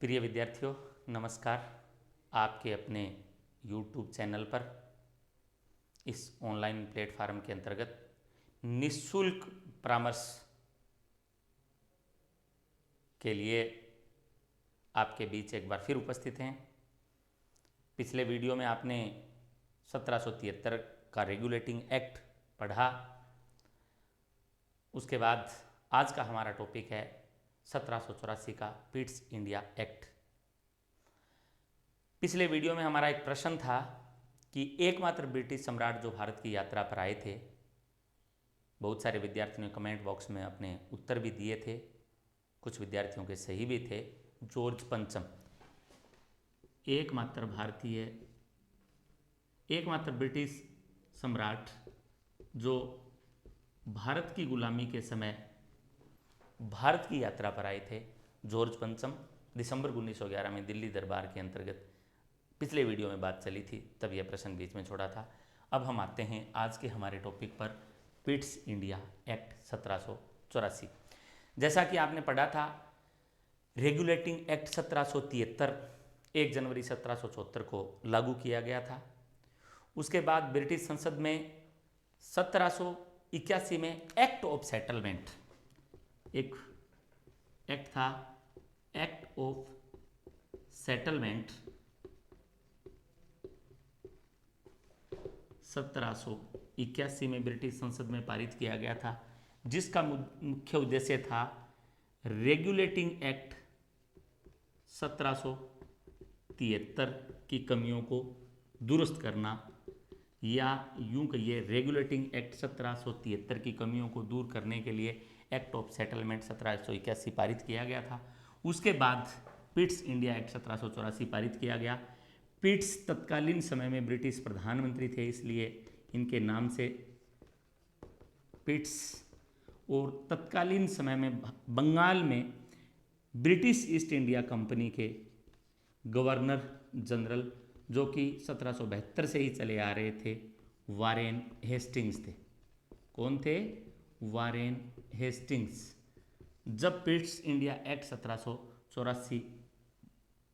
प्रिय विद्यार्थियों, नमस्कार। आपके अपने YouTube चैनल पर इस ऑनलाइन प्लेटफार्म के अंतर्गत निःशुल्क परामर्श के लिए आपके बीच एक बार फिर उपस्थित हैं। पिछले वीडियो में आपने 1773 का रेगुलेटिंग एक्ट पढ़ा। उसके बाद आज का हमारा टॉपिक है 1784 का पिट्स इंडिया एक्ट। पिछले वीडियो में हमारा एक प्रश्न था कि एकमात्र ब्रिटिश सम्राट जो भारत की यात्रा पर आए थे, बहुत सारे विद्यार्थियों ने कमेंट बॉक्स में अपने उत्तर भी दिए थे, कुछ विद्यार्थियों के सही भी थे। जॉर्ज पंचम एकमात्र ब्रिटिश सम्राट जो भारत की गुलामी के समय भारत की यात्रा पर आए थे, जॉर्ज पंचम। दिसंबर 1911 में दिल्ली दरबार के अंतर्गत पिछले वीडियो में बात चली थी, तब यह प्रश्न बीच में छोड़ा था। अब हम आते हैं आज के हमारे टॉपिक पर, पिट्स इंडिया एक्ट 1784। जैसा कि आपने पढ़ा था, रेगुलेटिंग एक्ट 1773 1 जनवरी 1774 को लागू किया गया था। उसके बाद ब्रिटिश संसद में 1781 में एक्ट ऑफ सेटलमेंट, एक एक्ट था, एक्ट ऑफ सेटलमेंट 1781 में ब्रिटिश संसद में पारित किया गया था, जिसका मुख्य उद्देश्य था रेगुलेटिंग एक्ट 1773 की कमियों को दुरुस्त करना, या यूं कहिए रेगुलेटिंग एक्ट 1773 की कमियों को दूर करने के लिए एक्ट ऑफ सेटलमेंट 1781 पारित किया गया था। उसके बाद पिट्स इंडिया एक्ट 1784 पारित किया गया। पिट्स तत्कालीन समय में ब्रिटिश प्रधानमंत्री थे, इसलिए इनके नाम से पिट्स। और तत्कालीन समय में बंगाल में ब्रिटिश ईस्ट इंडिया कंपनी के गवर्नर जनरल, जो कि 1772 से ही चले आ रहे थे, वारेन हेस्टिंग्स थे। कौन थे? Warren Hastings. जब पिट्स इंडिया एक्ट 1784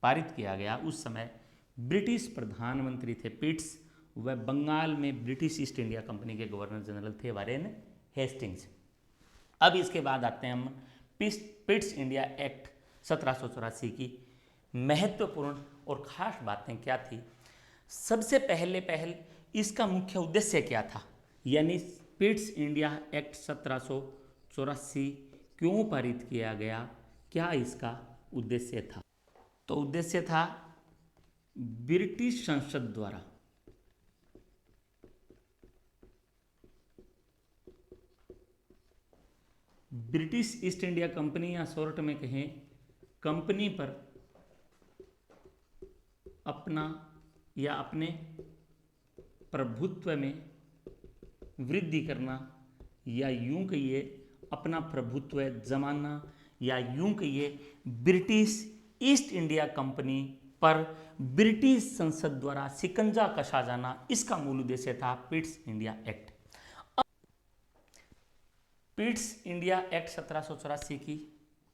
पारित किया गया, उस समय ब्रिटिश प्रधानमंत्री थे पिट्स, वह बंगाल में ब्रिटिश ईस्ट इंडिया कंपनी के गवर्नर जनरल थे वारेन हेस्टिंग्स। अब इसके बाद आते हैं हम पिट्स इंडिया एक्ट 1784 की महत्वपूर्ण और खास बातें क्या थी। सबसे पहल इसका मुख्य उद्देश्य क्या था, यानी पिट्स इंडिया एक्ट 1784 क्यों पारित किया गया, क्या इसका उद्देश्य था? तो उद्देश्य था ब्रिटिश संसद द्वारा ब्रिटिश ईस्ट इंडिया कंपनी, या शॉर्ट में कहें कंपनी पर अपना या अपने प्रभुत्व में वृद्धि करना, या यूं कहिए अपना प्रभुत्व जमाना, या यूं कहिए ब्रिटिश ईस्ट इंडिया कंपनी पर ब्रिटिश संसद द्वारा शिकंजा कसा जाना, इसका मूल उद्देश्य था Pitt's India act. Pitt's India act 1784 की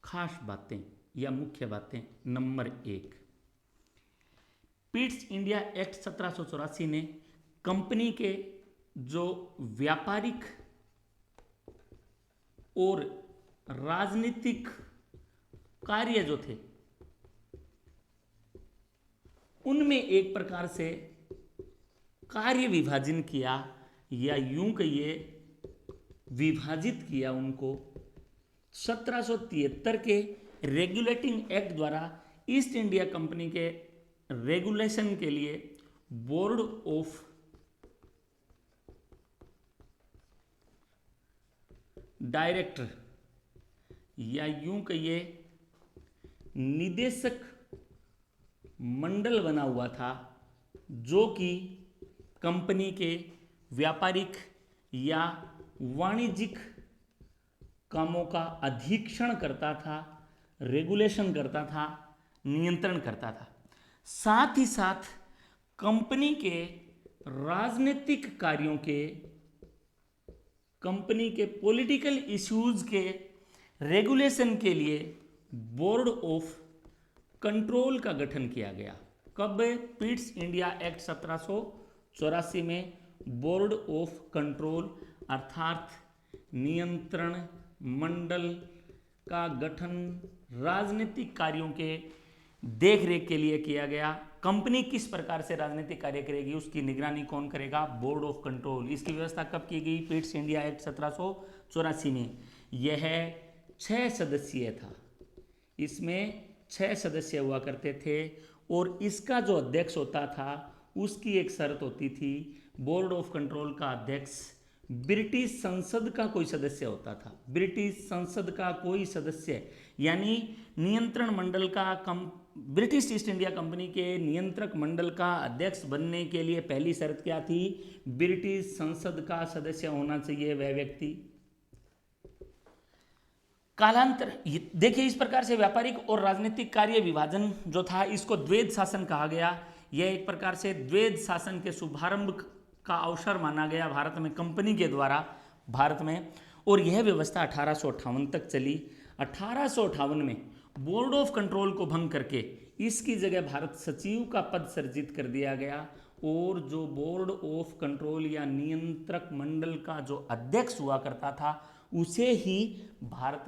खास बातें या मुख्य बातें। नंबर 1, पिट्स इंडिया एक्ट 1784 ने कंपनी के जो व्यापारिक और राजनीतिक कार्य जो थे, उनमें एक प्रकार से कार्य विभाजन किया, या यूं कहिए विभाजित किया उनको। 1773 के रेगुलेटिंग एक्ट द्वारा ईस्ट इंडिया कंपनी के रेगुलेशन के लिए बोर्ड ऑफ डायरेक्टर, या यूं कहिए निदेशक मंडल बना हुआ था, जो कि कंपनी के व्यापारिक या वाणिज्यिक कामों का अधीक्षण करता था, रेगुलेशन करता था, नियंत्रण करता था। साथ ही साथ कंपनी के राजनीतिक कार्यों के, कंपनी के पॉलिटिकल इश्यूज के रेगुलेशन के लिए बोर्ड ऑफ कंट्रोल का गठन किया गया। कब? पिट्स इंडिया एक्ट 1784 में बोर्ड ऑफ कंट्रोल अर्थात नियंत्रण मंडल का गठन राजनीतिक कार्यों के देखरेख के लिए किया गया। कंपनी किस प्रकार से राजनीतिक कार्य करेगी उसकी निगरानी कौन करेगा? Board of control. इसकी व्यवस्था कब की गई? पिट्स इंडिया एक्ट 1784 में। यह 6 सदस्यीय था। इसमें 6 सदस्य हुआ करते थे और इसका जो अध्यक्ष होता था उसकी एक शर्त होती थी, बोर्ड ऑफ कंट्रोल का अध्यक्ष ब्रिटिश संसद का कोई सदस्य होता था। ब्रिटिश संसद का कोई सदस्य, यानी नियंत्रण मंडल का ब्रिटिश ईस्ट इंडिया कंपनी के नियंत्रक मंडल का अध्यक्ष बनने के लिए पहली शर्त क्या थी? ब्रिटिश संसद का सदस्य होना चाहिए वह व्यक्ति। कालांतर देखिए, इस प्रकार से व्यापारिक और राजनीतिक कार्य विभाजन जो था इसको द्वैध शासन कहा गया। यह एक प्रकार से द्वैध शासन के शुभारंभ का अवसर माना गया भारत में कंपनी के द्वारा भारत में, और यह व्यवस्था 1858 तक चली। 1858 में बोर्ड ऑफ कंट्रोल को भंग करके इसकी जगह भारत सचिव का पद सृजित कर दिया गया और जो बोर्ड ऑफ कंट्रोल या नियंत्रक मंडल का जो अध्यक्ष हुआ करता था उसे ही भारत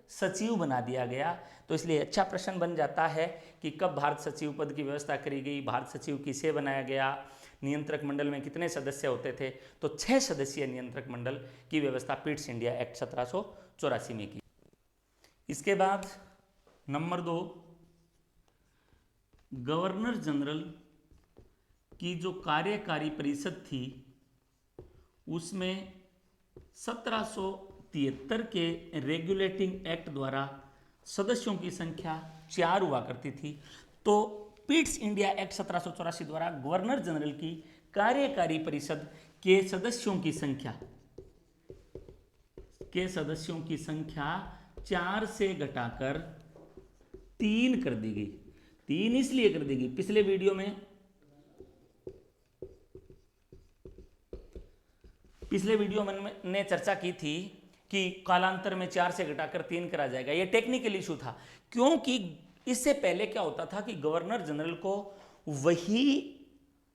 सचिव बना दिया गया। तो इसलिए अच्छा प्रश्न बन जाता है कि कब भारत सचिव पद की व्यवस्था करी गई, भारत सचिव किसे बनाया गया, नियंत्रक मंडल में कितने सदस्य होते थे? तो 6 सदस्यीय नियंत्रक मंडल की व्यवस्था पिट्स इंडिया एक्ट 1784 में की। इसके बाद नंबर 2, गवर्नर जनरल की जो कार्यकारी परिषद थी उसमें 1773 के रेगुलेटिंग एक्ट द्वारा सदस्यों की संख्या 4 हुआ करती थी। तो पिट्स इंडिया एक्ट 1784 द्वारा गवर्नर जनरल की कार्यकारी परिषद के सदस्यों की संख्या 4 से घटाकर 3 कर दी गई। 3 इसलिए कर दी गई, पिछले वीडियो में मैंने चर्चा की थी कि कालांतर में 4 से घटाकर 3 करा जाएगा। यह टेक्निकल इशू था, क्योंकि इससे पहले क्या होता था कि गवर्नर जनरल को वही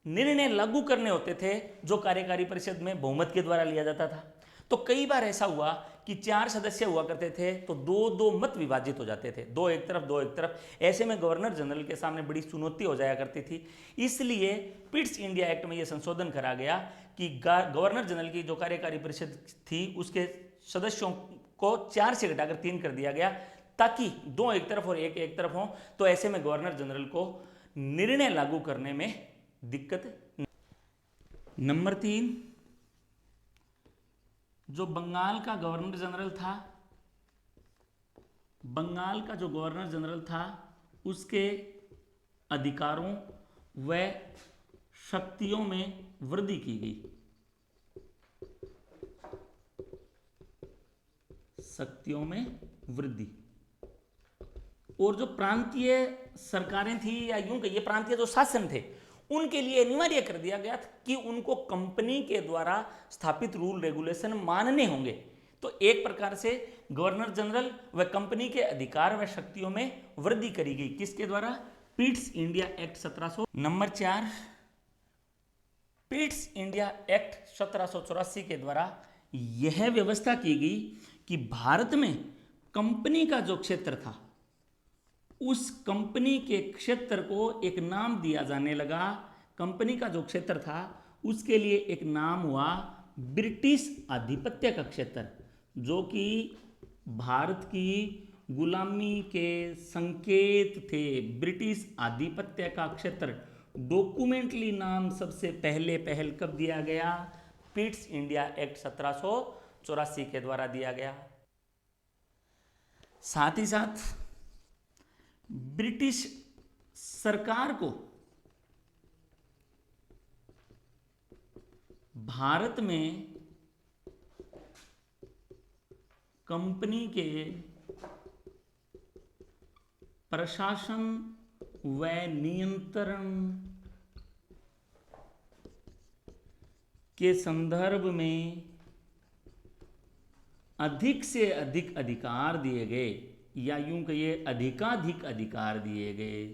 निर्णय लागू करने होते थे जो कार्यकारी परिषद में बहुमत के द्वारा लिया जाता था। तो कई बार ऐसा हुआ कि 4 सदस्य हुआ करते थे तो 2-2 मत विभाजित हो जाते थे, 2 एक तरफ 2 एक तरफ। ऐसे में गवर्नर जनरल के सामने बड़ी चुनौती हो जाया करती थी। इसलिए पिट्स इंडिया एक्ट में यह संशोधन करा गया कि गवर्नर जनरल की जो कार्यकारी परिषद थी उसके सदस्यों को 4 से घटाकर 3 कर दिया गया, ताकि 2 एक तरफ और 1 एक तरफ हो। तो ऐसे में गवर्नर जनरल को निर्णय लागू करने में दिक्कत नहीं। नंबर 3, जो बंगाल का गवर्नर जनरल था उसके अधिकारों व शक्तियों में वृद्धि की गई। और जो प्रांतीय सरकारें थी या यूं कहिए प्रांतीय जो शासन थे उनके लिए अनिवार्य कर दिया गया था कि उनको कंपनी के द्वारा स्थापित रूल रेगुलेशन मानने होंगे। तो एक प्रकार से गवर्नर जनरल व कंपनी के अधिकार व शक्तियों में वृद्धि करी गई। किसके द्वारा? Pitt's India act 1700। Number 4, Pitt's India act 1784 के द्वारा यह व्यवस्था की गई कि भारत में कंपनी का जो क्षेत्र था उस कंपनी के क्षेत्र को एक नाम दिया जाने लगा। कंपनी का जो क्षेत्र था उसके लिए एक नाम हुआ ब्रिटिश आधिपत्य का क्षेत्र, जो कि भारत की गुलामी के संकेत थे। ब्रिटिश आधिपत्य का क्षेत्र डॉक्यूमेंटली नाम सबसे पहल कब दिया गया? पिट्स इंडिया एक्ट 1784 के द्वारा दिया गया। साथ ही साथ ब्रिटिश सरकार को भारत में कंपनी के प्रशासन व नियंत्रण के संदर्भ में अधिक से अधिक अधिकार दिए गए। या यूं कहिए अधिकाधिक अधिकार दिए गए।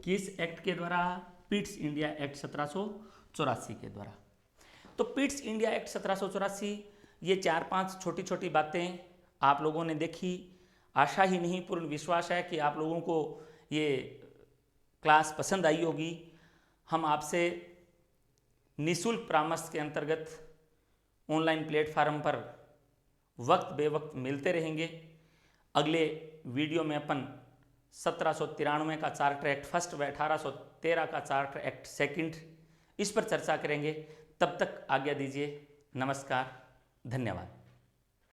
किस एक्ट के द्वारा? पिट्स इंडिया एक्ट 1784 के द्वारा। तो पिट्स इंडिया एक्ट 1784, ये 4-5 छोटी छोटी बातें आप लोगों ने देखी। आशा ही नहीं पूर्ण विश्वास है कि आप लोगों को ये क्लास पसंद आई होगी। हम आपसे निःशुल्क परामर्श के अंतर्गत ऑनलाइन प्लेटफार्म पर वक्त बेवक्त मिलते रहेंगे। अगले वीडियो में अपन 1793 का चार्टर एक्ट फर्स्ट व 1813 का चार्टर एक्ट सेकंड, इस पर चर्चा करेंगे। तब तक आज्ञा दीजिए। नमस्कार, धन्यवाद।